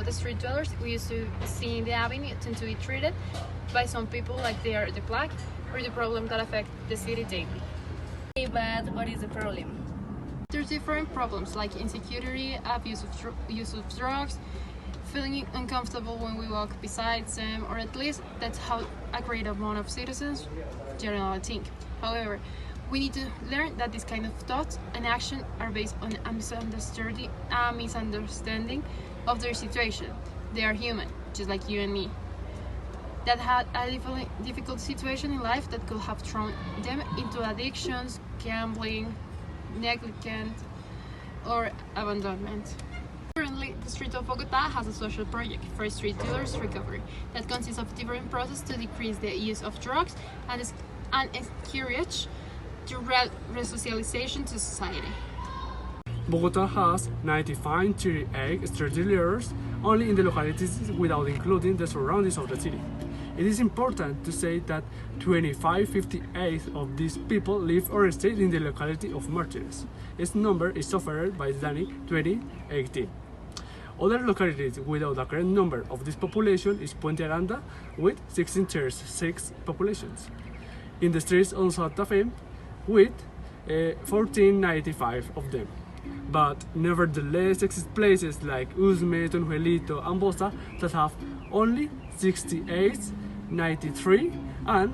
the street dwellers we used to see in the avenue tend to be treated by some people like they are the plague or the problem that affect the city daily. Okay, but what is the problem? There's different problems like insecurity, use of drugs, feeling uncomfortable when we walk beside them, or at least that's how a great amount of citizens generally think. However, we need to learn that this kind of thoughts and action are based on a misunderstanding of their situation. They are human, just like you and me, that had a difficult situation in life that could have thrown them into addictions, gambling, negligence, or abandonment. Currently, the street of Bogota has a social project for street dealers recovery that consists of different processes to decrease the use of drugs and encourage to resocialization to society. Bogota has 95.38 street dealers only in the localities without including the surroundings of the city. It is important to say that 25.58 of these people live or stay in the locality of Martínez. Its number is offered by DANE 2018. Other localities without a correct number of this population is Puente Aranda with 1636 populations. In the streets on Santa Fe with 1495 of them. But nevertheless exist places like Usme, Tonjuelito, and Bosa that have only 68, 93, and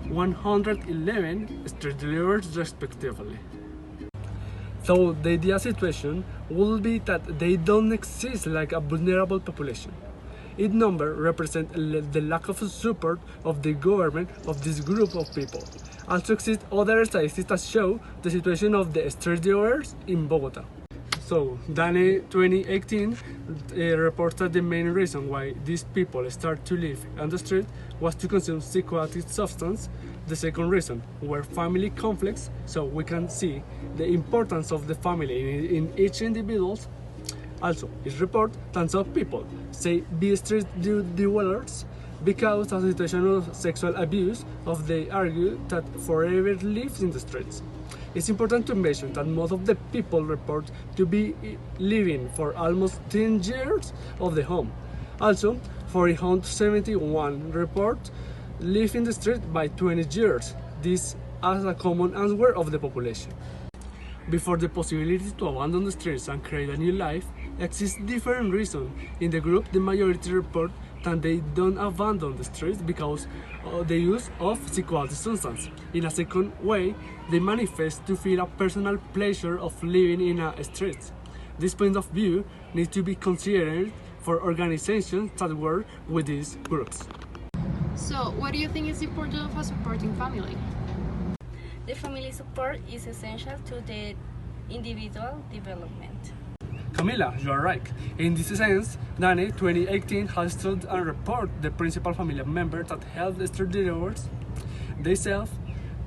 111 street dealers respectively. So the ideal situation would be that they don't exist like a vulnerable population. Its number represents the lack of support of the government of this group of people. Also exist other statistics that show the situation of the street dealers in Bogota. So, DANE 2018 reports that the main reason why these people start to live on the street was to consume psychoactive substance. The second reason were family conflicts, so we can see the importance of the family in each individual. Also, it reports that some people say be street dwellers because of the situation of sexual abuse, they argue that forever lives in the streets. It's important to mention that most of the people report to be living for almost 10 years of the home. Also, 471 report live in the street by 20 years. This as a common answer of the population. Before the possibility to abandon the streets and create a new life, exists different reasons. In the group, the majority report that they don't abandon the streets because of the use of psychoactive substances. In a second way, they manifest to feel a personal pleasure of living in a street. This point of view needs to be considered for organizations that work with these groups. So, what do you think is important of a supporting family? The family support is essential to the individual development. Camila, you are right. In this sense, DANE 2018 has studied and reported the principal family members that help the street dealers. They said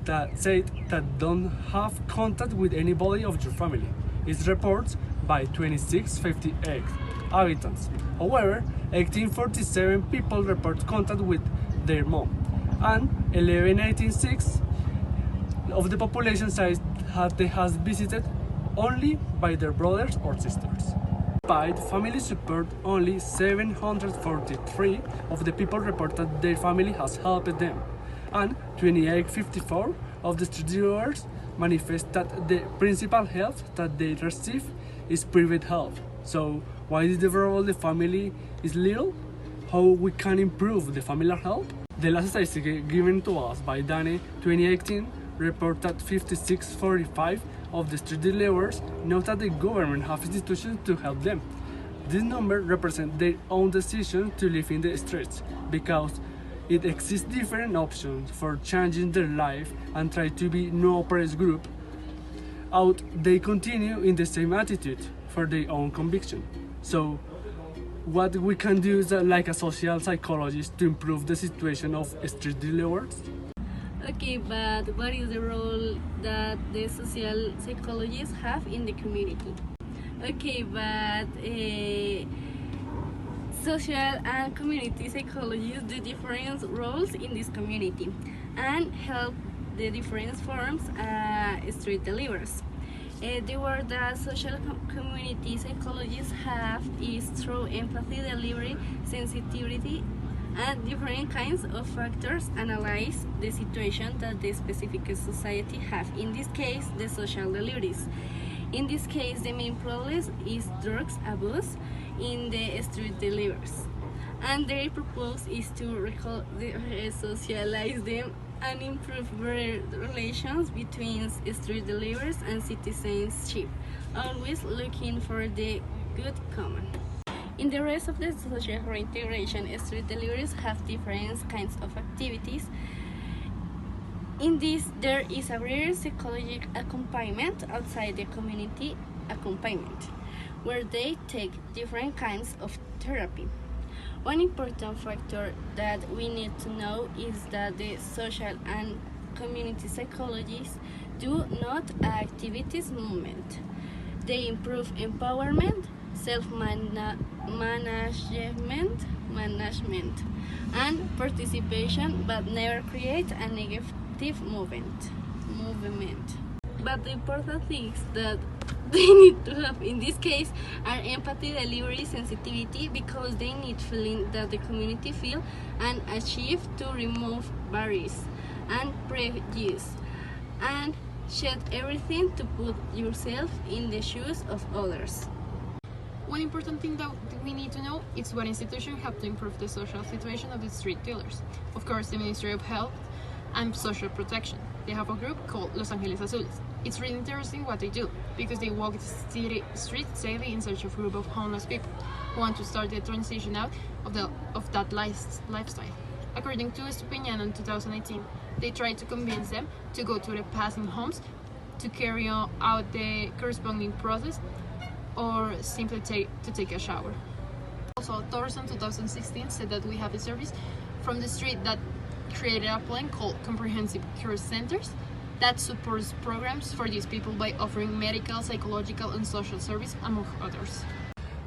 that don't have contact with anybody of your family. It's reported by 2658 inhabitants. However, 1847 people report contact with their mom, and 1186 of the population size they has visited only by their brothers or sisters. Despite family support, only 743 of the people report that their family has helped them, and 2854 of the street dealers manifest that the principal help that they receive is private help. So, why is the role of the family is little? How we can improve the family help? The last statistic given to us by DANE 2018 report that 5645 of the street dealers know that the government have institutions to help them. This number represents their own decision to live in the streets because it exists different options for changing their life and try to be no oppressed group. Out they continue in the same attitude for their own conviction. So what we can do is like a social psychologist to improve the situation of street dealers. Okay, but what is the role that the social psychologists have in the community? Okay, but social and community psychologists do different roles in this community and help the different forms street dealers. The work that social community psychologists have is through empathy, delivery, sensitivity, and different kinds of factors analyze the situation that the specific society have. In this case, the social deliveries. In this case, the main problem is drugs abuse in the street deliverers, and their purpose is to socialize them and improve relations between street deliverers and citizenship, always looking for the good common. In the rest of the social reintegration, street deliverers have different kinds of activities. In this, there is a rare psychological accompaniment outside the community accompaniment, where they take different kinds of therapy. One important factor that we need to know is that the social and community psychologists do not activities movement. They improve empowerment, management, and participation, but never create a negative movement. But the important things that they need to have in this case are empathy, delivery, sensitivity, because they need feeling that the community feel and achieve to remove barriers and prejudice and shed everything to put yourself in the shoes of others. One important thing that we need to know is what institutions have to improve the social situation of the street dealers. Of course, the Ministry of Health and Social Protection. They have a group called Los Ángeles Azules. It's really interesting what they do, because they walk the city streets daily in search of a group of homeless people who want to start the transition out of that lifestyle. According to Estupiñán in 2018, they tried to convince them to go to the passing homes to carry out the corresponding process or simply take a shower. Also, Thorson 2016 said that we have a service from the street that created a plan called Comprehensive Care Centers that supports programs for these people by offering medical, psychological, and social service, among others.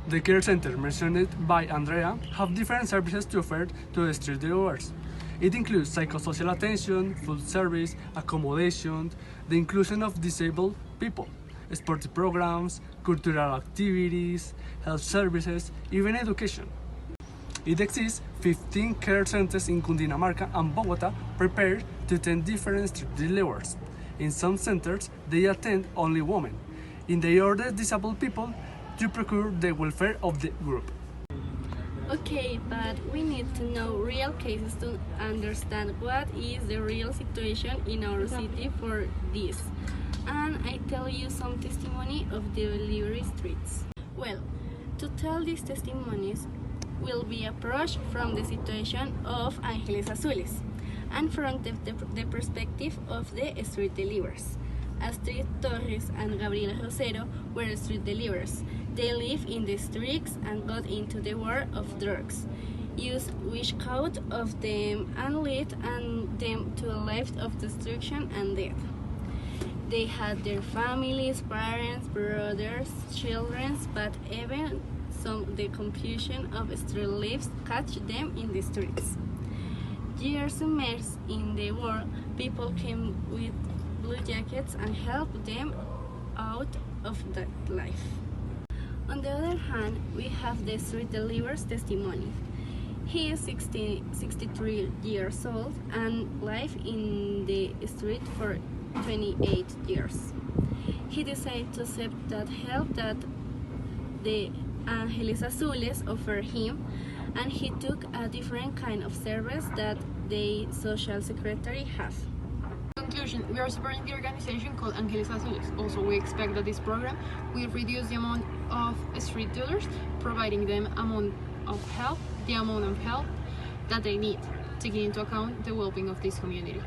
The care centers mentioned by Andrea have different services to offer to the street dealers. It includes psychosocial attention, food service, accommodation, the inclusion of disabled people, sports programs, cultural activities, health services, even education. It exists 15 care centers in Cundinamarca and Bogota prepared to attend different street dealers. In some centers, they attend only women. In the other, disabled people to procure the welfare of the group. Okay, but we need to know real cases to understand what is the real situation in our city for this. And I tell you some testimony of the delivery streets. Well, to tell these testimonies will be approached from the situation of Ángeles Azules and from the perspective of the street deliverers. Astrid Torres and Gabriela Rosero were street deliverers. They live in the streets and got into the world of drugs, used which out of them and led them to a life of destruction and death. They had their families, parents, brothers, children, but even the confusion of street lives catch them in the streets. Years immersed in the war, people came with blue jackets and helped them out of that life. On the other hand, we have the street deliverer's testimony. He is 63 years old and lived in the street for 28 years. He decided to accept that help that the Ángeles Azules offered him, and he took a different kind of service that the social secretary has. In conclusion, we are supporting the organization called Ángeles Azules. Also, we expect that this program will reduce the amount of street dealers, providing them the amount of help that they need, taking into account the well-being of this community.